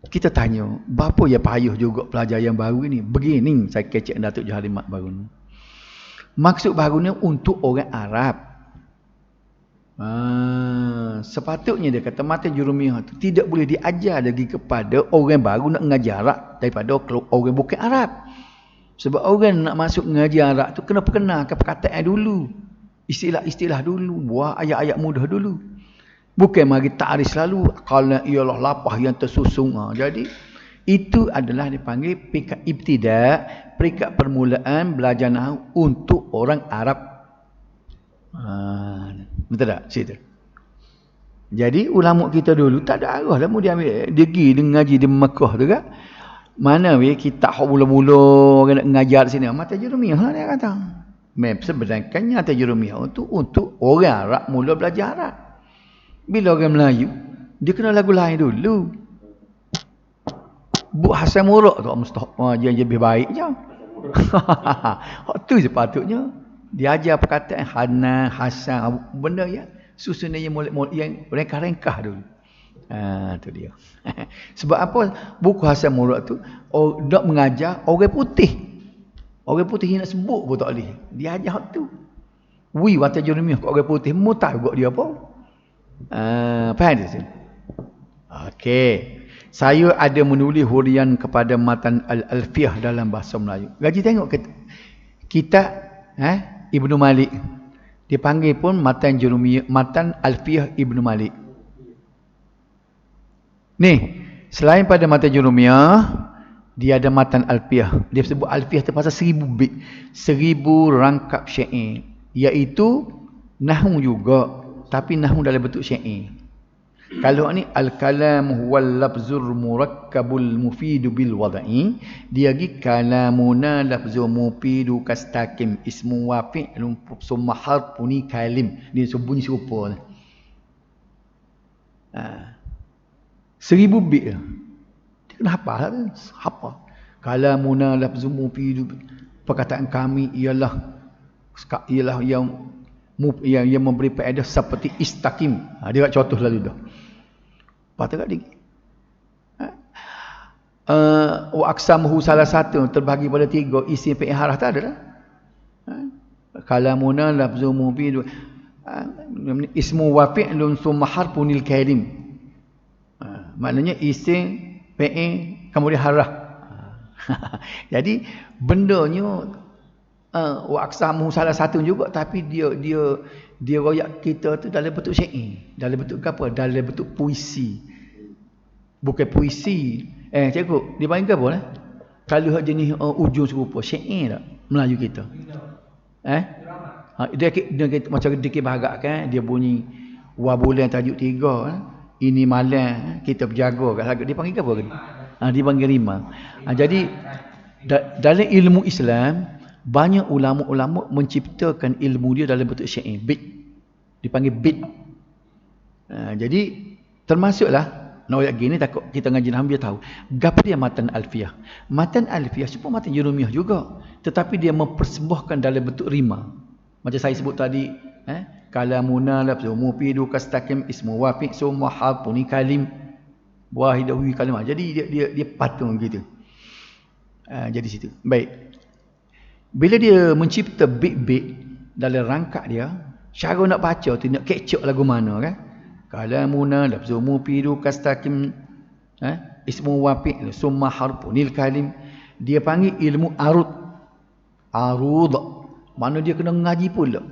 Kita tanya, berapa ya payuh juga pelajar yang baru ini? Begini saya kecek Datuk Johor Halimat baru ni. Maksud barunya untuk orang Arab. Sepatutnya dia kata matan Jurumiyah tu tidak boleh diajar lagi kepada orang baru nak ngaji Arab daripada orang bukan Arab. Sebab orang nak masuk ngaji Arab tu kena perkenalkan perkataan dulu. Istilah-istilah dulu, buat ayat-ayat mudah dulu. Bukan mari ta'rif selalu qala ialah lapah yang tersusung. Jadi itu adalah dipanggil peringkat ibtida', peringkat permulaan belajar nahwu untuk orang Arab. Betul tak? Situ. Jadi ulama kita dulu tak ada arah lah dia ambil dia pergi dia ngaji di Mekah tu kan. Mana kitab hak mula-mula orang nak ngajar di sini matan Jurumiyah lah dia kata. Sebenarnya matan Jurumiyah untuk orang Arab mula belajar Arab. Bila orang Melayu dia kena lagu lain dulu. Bu Hasan Murak tu mustahak dia lebih baik je. Hak tu sepatutnya diajar perkataan Hanan, Hasan, benda yang susunannya molek-molek yang rengkah-rengkah dulu. Tu dia. Sebab apa buku Hasan Murad tu dak mengajar orang putih. Orang putih nak sebut pun tak boleh. Dia ajar hak tu. Wi wata jurumiyah kat orang putih mu tahu dia apa. Faham tak sini? Okey. Saya ada menulis hurian kepada matan Al-Alfiyah dalam bahasa Melayu. Gaji tengok kitab Ibnu Malik. Dipanggil pun matan jurumiyah, matan Alfiyah Ibnu Malik. Ni, selain pada matan jurumiyah, dia ada matan Alfiyah. Dia sebut Alfiyah tu pasal 1000 bait. 1000 rangkap syair. Iaitu nahwu juga, tapi nahwu dalam bentuk syair. Kalau ni al-kalam huwal lafzur murakkabul mufidu bil wada'i, dia lagi kalamuna lafzul mufidu kastakim ismu wa fi'lun summa harfuni kalim. Dia bunyi serupa. 1000 bait. Dia kena hafal lah. Hafal. Kalamuna lafzul mufidu, perkataan kami ialah yang memberi faedah seperti istaqim. Dia kat contoh lalu dah. Lepas tu kat dia. Wa aqsamuhu salah satu terbagi pada 3 isim fi'il harah tak ada dah. Kalamuna lafzu mufid ismu wa fi'lun summa harfunil kalim. Maknanya isim fi'il kemudian harah. Jadi bendanya wa aqsamuhu salah satu juga, tapi dia royak kita tu dalam bentuk syair. Dalam bentuk apa? Dalam bentuk puisi. Bukan puisi. Cikgu, dia panggil apa lah? Kalau jenis ujung serupa, syair tak? Melayu kita. Dia macam dikit bahagak kan, dia bunyi wa bulan tajuk 3. Ini malam kita berjaga kat lagu. Dia panggil apa? Dia panggil rima. Jadi dalam ilmu Islam, banyak ulama-ulama menciptakan ilmu dia dalam bentuk syair, bait. Dipanggil bait. Jadi termasuklah nak ayat gini takut kita ngaji nahwu dia tahu. Gapo dia matan alfiyah? Matan alfiyah cuma matan jurumiyah juga, tetapi dia mempersembahkan dalam bentuk rima. Macam saya sebut tadi, kalamuna lafzu mufidu kastaqim ismu wafi summa harfuni kalim wahidahu kalimah. Jadi dia patung gitu. Jadi situ. Baik. Bila dia mencipta bait-bait dalam rangkap dia, cara nak baca tu nak kecok lagu mana kan? Kalamuna lafzu mufidu kastaqim ismu wafi summa harfunil kalim. Dia panggil ilmu arud. Arud. Mana dia kena ngaji pula.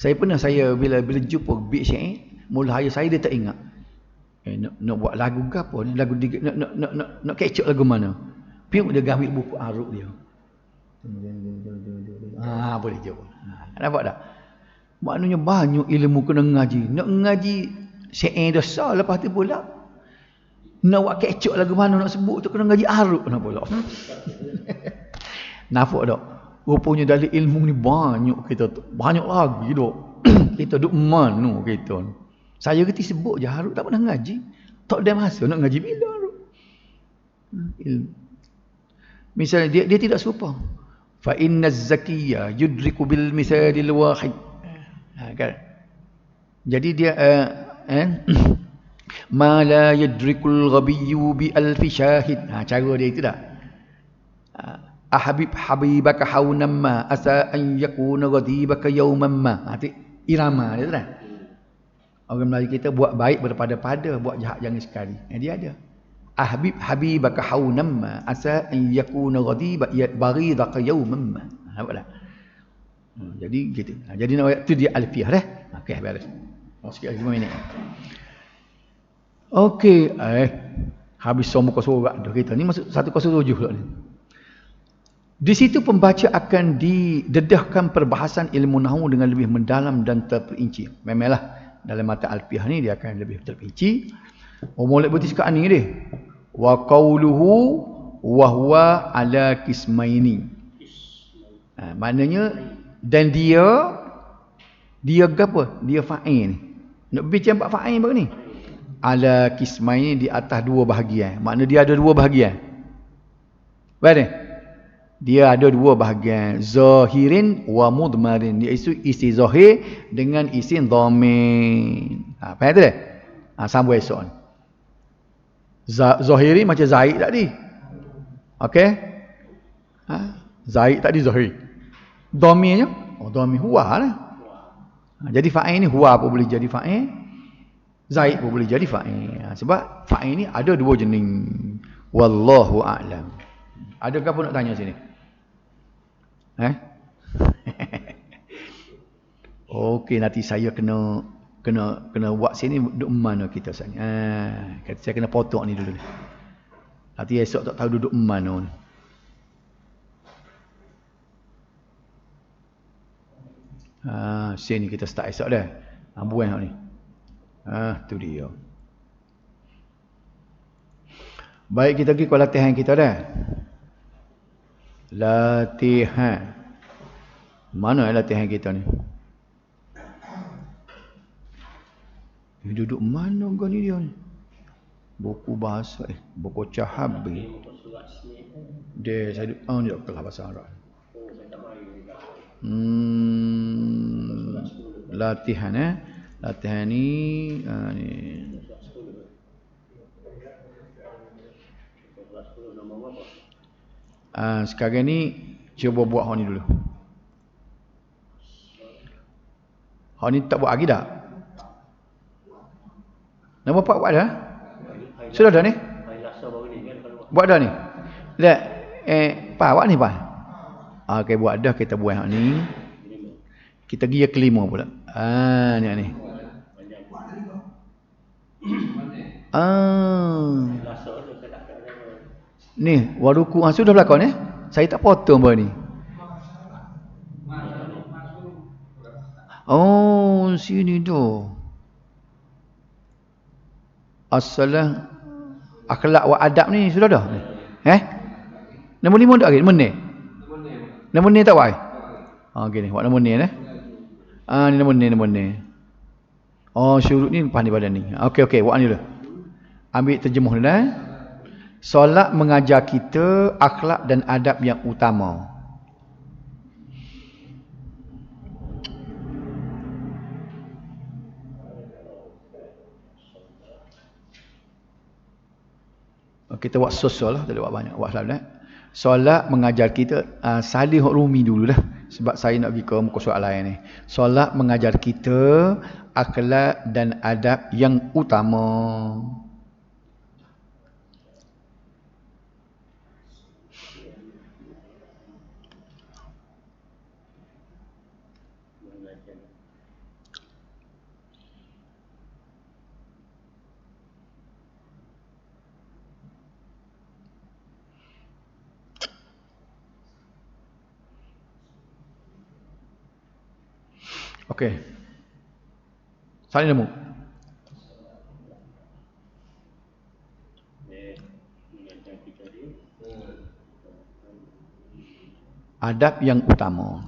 Bila jumpa bait syair, mula haya saya dia tak ingat. Nak buat lagu ke apa ni? Lagu nak kecok lagu mana? Piuk dia ambil buku arud dia. Boleh jawab. Nampak tak? Maknanya banyak ilmu kena ngaji. Nak ngaji syair dosa, lepas tu pula nak buat kecok lagu mana nak sebut tu kena ngaji arut nak pula. Nampak tak? Rupanya dari ilmu ni banyak kita tu. Banyak lagi duk. Kita duk mana kita. Saya kata sebut je arut, tak pernah ngaji. Tak ada masa nak ngaji bila arut. Ilmu. Misalnya dia tidak serupa. Fa inna az-zakiyya yudriku bil misalil wahid. Kan? Jadi dia ma la yadrikul ghabiyyu bi alfi syahid. Cara dia itu dah. Habibaka haunan ma asa an yakuna ghadibaka yawman ma. Itu irama dia tu dah. Orang Melayu kita buat baik berpada-pada, buat jahat jangan sekali. Dia ada. Habibaka haunan ma asa an yakuna ghadibaka baridaka yawman ma. Nampak tak? Jadi gitu. Jadi nak tu dia alfiyah dah. Okey, beres. Sikit lagi 5 minit. Okey, habis semua muka surat dah kita. Ni masuk 107 pula ni. Di situ pembaca akan didedahkan perbahasan ilmu nahwu dengan lebih mendalam dan terperinci. Memanglah dalam mata alfiyah ni dia akan lebih terperinci. Molek berarti sekarang ni dia. Wa qauluhu wa huwa ala qismaini. Maknanya dan dia apa? Dia fa'il ni. Nak bincang 4 fa'il baru ni. Ala qismaini di atas 2 bahagian. Maknanya dia ada 2 bahagian. Baik ni. Dia ada dua bahagian, zahirin wa mudmarin, iaitu isi zahir dengan isi dhamir. Faham tu dah? Sambung esok ni. Zahiri macam Zaid tadi. Okey? Zaid tadi zahir. Dhamirnya, dhamir huwa lah. Jadi fa'il ni huwa pun boleh jadi fa'il, Zaid pun boleh jadi fa'il. Sebab fa'il ni ada dua jenis. Wallahu a'lam. Adakah pun nak tanya sini? Okey, nanti saya kena buat sini duduk mana kita sebenarnya. Saya kena potong ni dulu. Nanti esok tak tahu duduk mana. Sini kita start esok dah. Buang ni. Tu dia. Baik, kita pergi ke latihan kita dah. Latihan. Mana latihan kita ni? Duduk mana kau ni dia ni? Buku bahasa buku cahabi. Dia saya duduk ni kelas bahasa Arab. Latihan Latihan ni ni. Sekarang ni cuba buat hak ni dulu. Hak ni tak buat lagi dah. Nombor 4 buat dah? Sudah dah ni? Buat dah ni? Lihat. Buat ni, Pak. Okey, buat dah. Kita buat hak ni. Kita pergi ke 5 pula. Ni. Ni, waruku. Sudah berlakon Saya tak potong pun ni. Sini tu. Assalam akhlak wa adab ni sudah dah. Nombor 5 tak lagi? Nombor ni tak buat? Okey ni, buat nombor ni ni nombor ni. Syurut ni lepas ni pada ni. Okey, buat ni dulu. Ambil terjemuh dulu Solat mengajar kita akhlak dan adab yang utama. Kita buat sosial lah, tak ada buat banyak. Buat salat Solat mengajar kita salih rumi dulu dah. Sebab saya nak pergi ke muka soal lain ni. Solat mengajar kita akhlak dan adab yang utama. Okey. Salin nemu. Adab yang utama.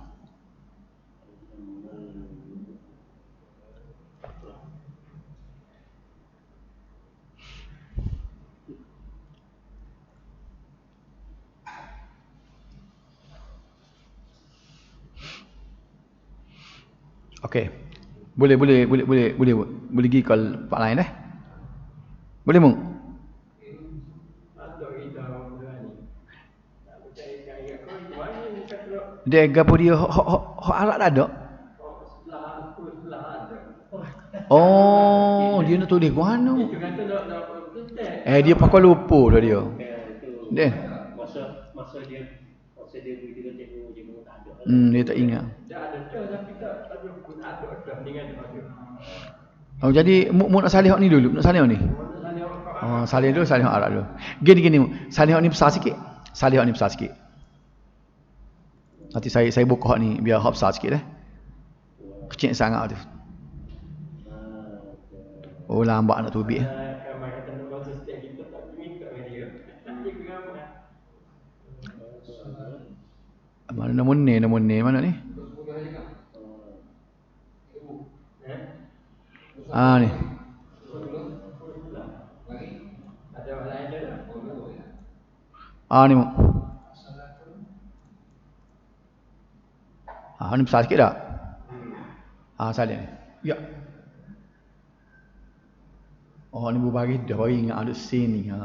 Okey. Boleh pergi ke tempat lain Boleh mu? Dia gapo dia hak Arab tak ada? Dia nak tulis mana? Dia pakai lupa dah dia. Masa dia beritahu cikgu tak ada. Dia tak ingat. Jadi mu nak salih hak ni dulu, nak salih hak ni. Salih dulu, salih hak Arab dulu. Gini, salih hak ni besar sikit. Salih hak ni besar sikit. Nanti saya buka hak ni biar hak besar sikit Kecil sangat tu. Lambat nak tubik. Mana nombor ni mana ni? Ni. Ni mu. Ni besar sikit tak? Salin. Ya. Oh, ni berbagi dah bagi ingat ada sin ni. Tu.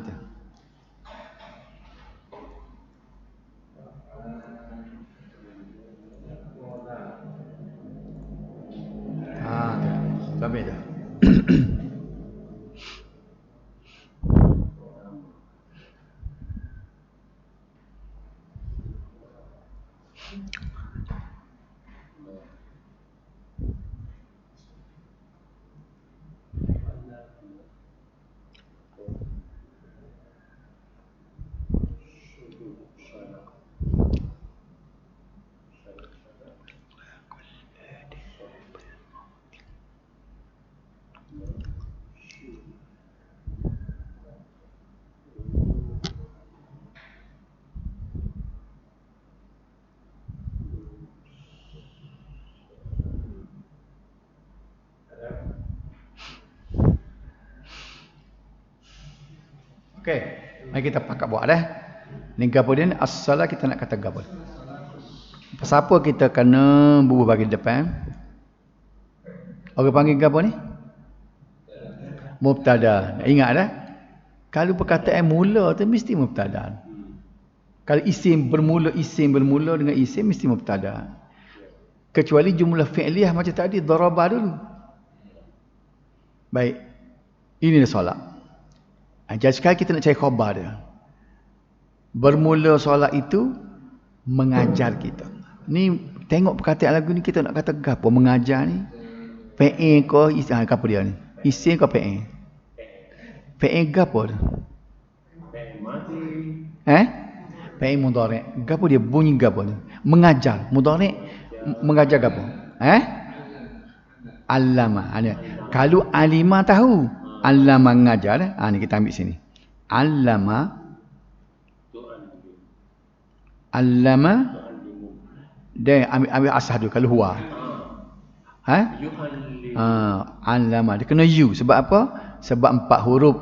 Tu. Sampai dah. Okey, mari kita pakat buat dah. Ni gapo dia ni? As-salah kita nak kata gapo? Pasal apa kita kena bubuh bagi depan? Orang panggil gapo ni? Mubtada. Ingat dah? Kalau perkataan mula tu mesti mubtada. Kalau isim bermula dengan isim mesti mubtada. Kecuali jumlah fi'liyah macam tadi daraba dulu. Baik. Ini dah solat. Jadi sekarang kita nak cari khabar dia. Bermula solat itu mengajar kita. Ni tengok perkataan lagu ni kita nak kata gapo mengajar ni? Fi'il ke isim gapo dia ni? Isim ke fi'il? Fi'il gapo dia? Fi'il mudhari'. Gapo dia bunyi gapo ni? Mengajar. Mudhari' mengajar gapo? Allama. Kalau alima tahu, allama mengajar. Ni kita ambil sini. Allama dia ambil asah dulu kalau huwa. Allama dia kena you sebab apa? Sebab 4 huruf.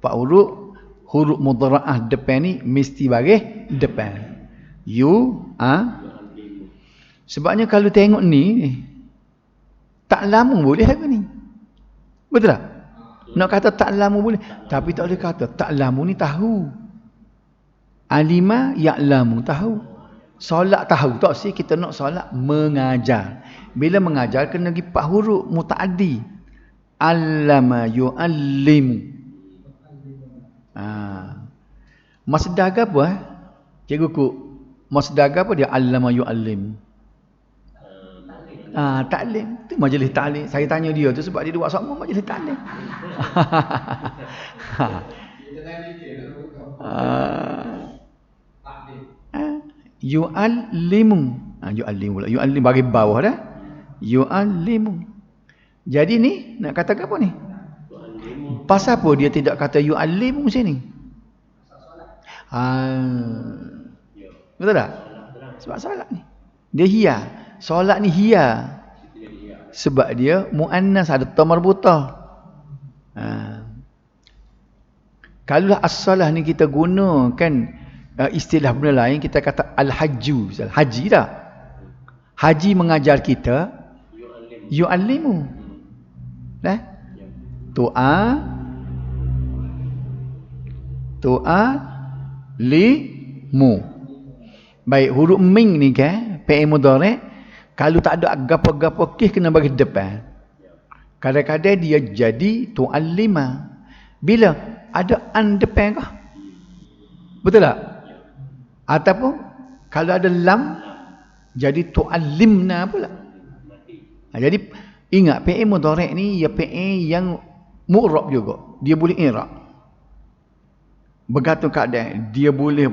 4 huruf mudhara'ah depan ni mesti bagi depan. Sebabnya kalau tengok ni tak lama boleh lagu ni. Betul tak? Nak kata tak lama boleh, tapi tak boleh kata tak lama ni tahu. Alima ya'lamu tahu. Solat tahu tak sih kita nak solat mengajar. Bila mengajar kena pergi 4 huruf mutaaddi. Allama yu'allimu. Masdar ke apa? Cikgu Kuk. Masdar ke apa dia? Allama yu'allimu. Ta'lim. Itu majlis ta'lim. Saya tanya dia tu sebab dia buat sama majlis ta'lim. Yu'allimu. Yu'allimu pula. Yu'allim bagi bawah dah. Yu'allimu. Jadi ni nak kata apa ni? Pasal apa dia tidak kata yu'allimu sini? Betul tak? Sebab solat ni. Dia hiya. Solat ni hiya. Sebab dia muannas ada ta marbutah. Kalau as-salah ni kita gunakan istilah benda lain, kita kata al-hajju. Haji dah. Haji mengajar kita yu'allimu. Tu'alimu. Baik, huruf ming ni kan, fi'il mudhari', kalau tak ada gapo-gapo kih kena bagi depan. Kadang-kadang dia jadi tu'allima. Bila ada an depan kah? Betul tak? Ataupun kalau ada lam jadi tu'allimna pula. Jadi ingat fi'il mudhari' ni ya fi'il yang mu'rab juga. Dia boleh i'rab. Bergantung keadaan. Dia boleh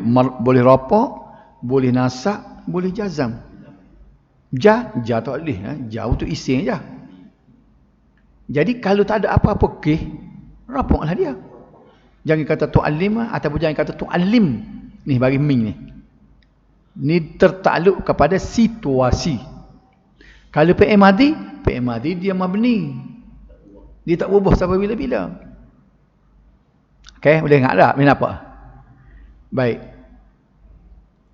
rafa', boleh nasab, boleh jazam. Ja tak boleh. Jauh tu isim je. Jadi kalau tak ada apa-apa kih, rafa' lah dia. Jangan kata tu'allim ataupun jangan kata tu'allim. Ni bagi ming ni. Ni tertakluk kepada situasi. Kalau fi'il madhi dia mabni. Dia tak berubah sampai bila-bila. Okey, boleh ingat tak? Main apa? Baik.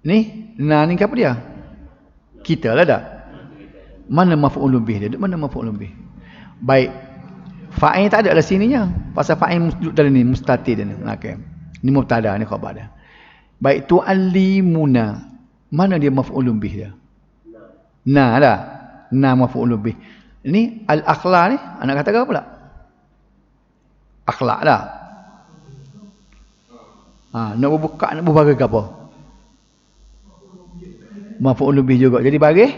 Ni, na ni apa dia? Kita lah dah. Mana maf'ul bih dia? Mana maf'ul bih? Baik. Fa'il tak ada lah sininya. Pasal fa'il duduk dalam ni, mustatir dia ni. Okey. Ni mubtada ni khabar dia. Baik, tu'allimuna. Mana dia maf'ul bih dia? Na dah. Na maf'ul bih. Ini al-akhlaq ni, anak kata apa pula? Akhlaq dah. Nak berbuka, nak berbagai ke apa? Maf'ul bih juga. Jadi bagi?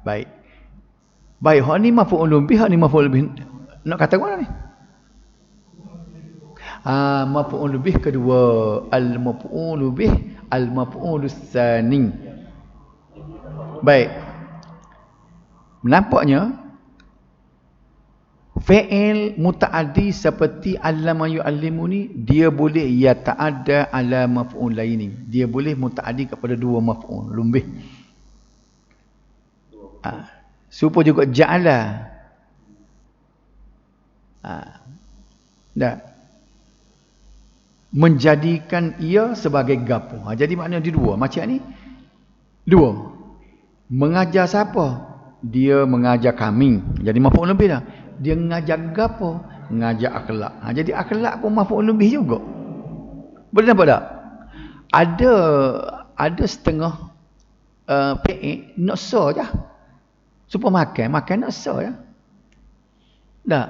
Baik. Baik, hak ni maf'ul bih, hak ni maf'ul bih. Nak kata mana ni? Maf'ul bih kedua, al-maf'ul bih, al-maf'ul tsani. Baik. Nampaknya fi'il muta'addi seperti allama yu'allimu ni, dia boleh yata'adda ala maf'ul laini. Dia boleh muta'addi kepada dua maf'ul lebih. Supaya juga ja'ala. Dah. Menjadikan ia sebagai gapo. Jadi maknanya dia dua. Macam ni dua. Mengajar siapa? Dia mengajar kami. Jadi maf'ul lebih dah. Dia mengajar gapo? Mengajar akhlak. Jadi akhlak pun maf'ul lebih juga. Boleh nampak tak? Ada setengah fi'il nak sa je. Supaya makan nak sa je. Tak?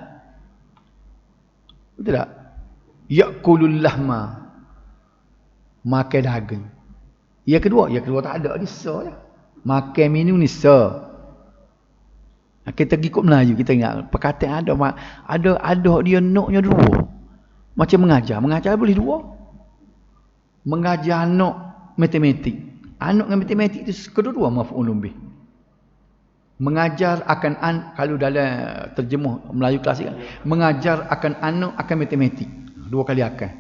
Betul tak? Ya'kulul lahma. Makan daging. Yang kedua tak ada, dia sa je. Makan minum ni sa. Kita pergi ikut Melayu, kita ingat perkataan ada dia noknya dua. Macam mengajar boleh dua. Mengajar anak matematik. Anak dengan matematik itu kedua-dua maf'ul bih. Mengajar akan kalau dalam terjemuh Melayu klasik, mengajar akan anak akan matematik. Dua kali akan.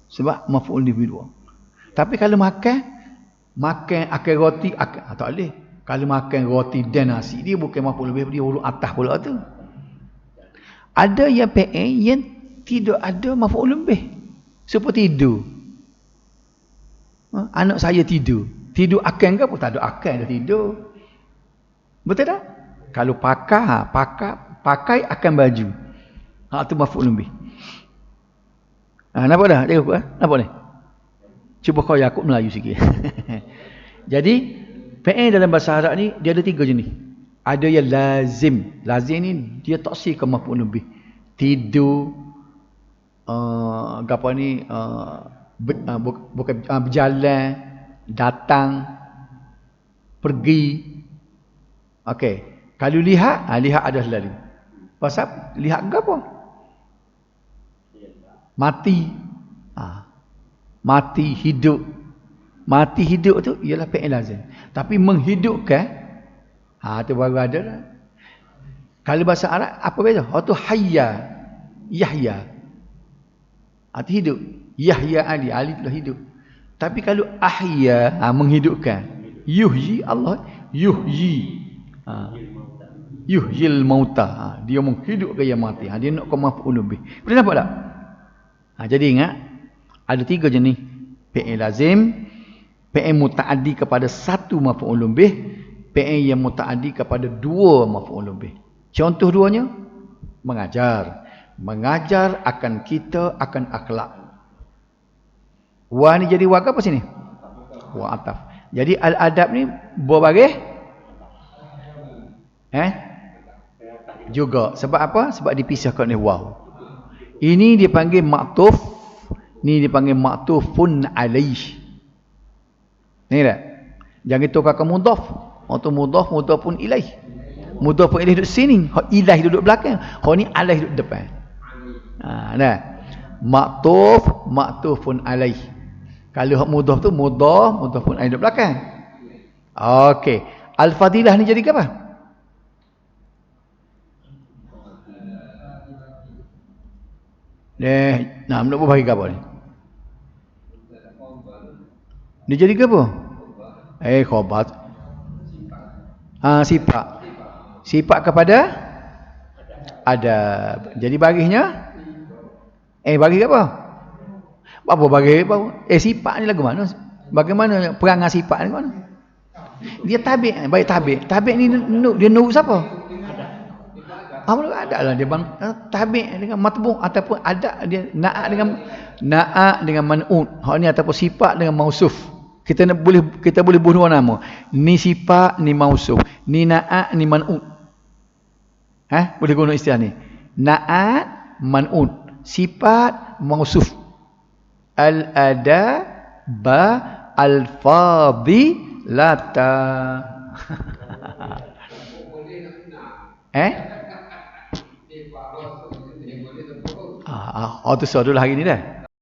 Sebab maf'ul bih dua. Tapi kalau makan akan roti akan tak boleh. Kalau makan roti dan nasi, dia bukan maf'ul bih, dia huruf atas pula tu. Ada yang fi'il yang tidak ada maf'ul bih. Seperti tidur. Anak saya tidur. Tidur akan ke apa? Tak ada akan, dah tidur. Betul tak? Kalau pakai akan baju. Itu maf'ul bih. Nampak dah? Nampak ni? Cuba kau Yakub Melayu sikit. Jadi fi'il dalam bahasa Arab ni dia ada tiga jenis. Ada yang lazim. Lazim ni dia taksir ke maf'ul bih. Tidur, apa ni, bukan berjalan, datang, pergi. Okey. Kalau lihat ada selalu. Pasal lihat ke apa? Mati. Mati hidup. Mati hidup tu ialah fi'il lazim. Tapi menghidupkan, tu baru ada dah. Kalau bahasa Arab apa beza? Tu hayya, Yahya. Itu hidup. Yahya Ali telah hidup. Tapi kalau ahya, menghidupkan. Yuhyi Allah, yuhyi. Yuhyil mauta. Dia menghidupkan yang mati. Dia nak ke maf'ul bih. Boleh nampak tak? Jadi ingat, ada tiga jenis fi'il lazim, fi'il muta'addi kepada satu maf'ul bih, fi'il yang muta'addi kepada dua maf'ul bih. Contoh duanya, mengajar. Mengajar akan kita akan akhlak. Wa ni jadi wa apa sini? Wa ataf. Jadi al-adab ni berbagai juga. Sebab apa? Sebab dipisahkan oleh waw. Ini dipanggil maktuf, ni dipanggil maktufun alaih. Ni tak? Jangan tukar ke mudhaf. Waktu mudhafun ilaih. Mudhafun ilaih duduk sini, ilaih duduk belakang. Ni alaih duduk depan. Nah. Maktufun alaih. Kalau hak mudhaf tu mudhafun alaih duduk belakang. Okey. Al-fadilah ni jadi apa? Nak berbagi ke apa ni? Dia jadi ke apa? Khobat. Sifat. Sifat kepada adab. Jadi baginya bagi ke apa? Apa bagi apa? Sifat ni lagu mana? Bagaimana perangai sifat ni mana? Dia tabik, baik tabik. Tabik ni dia nurut siapa? Ada lah dia tabik dengan matbu' ataupun ada dia naat dengan man'ut. Hak ni ataupun sifat dengan mausuf. Kita boleh bunuh nama. Ni sifat, ni mausuf. Ni naat, ni man'ut. Boleh guna istilah ni. Naat, man'ut. Sifat, mausuf. Al-adaba, al-fadhi, lata. Tu soal dulu hari ni dah.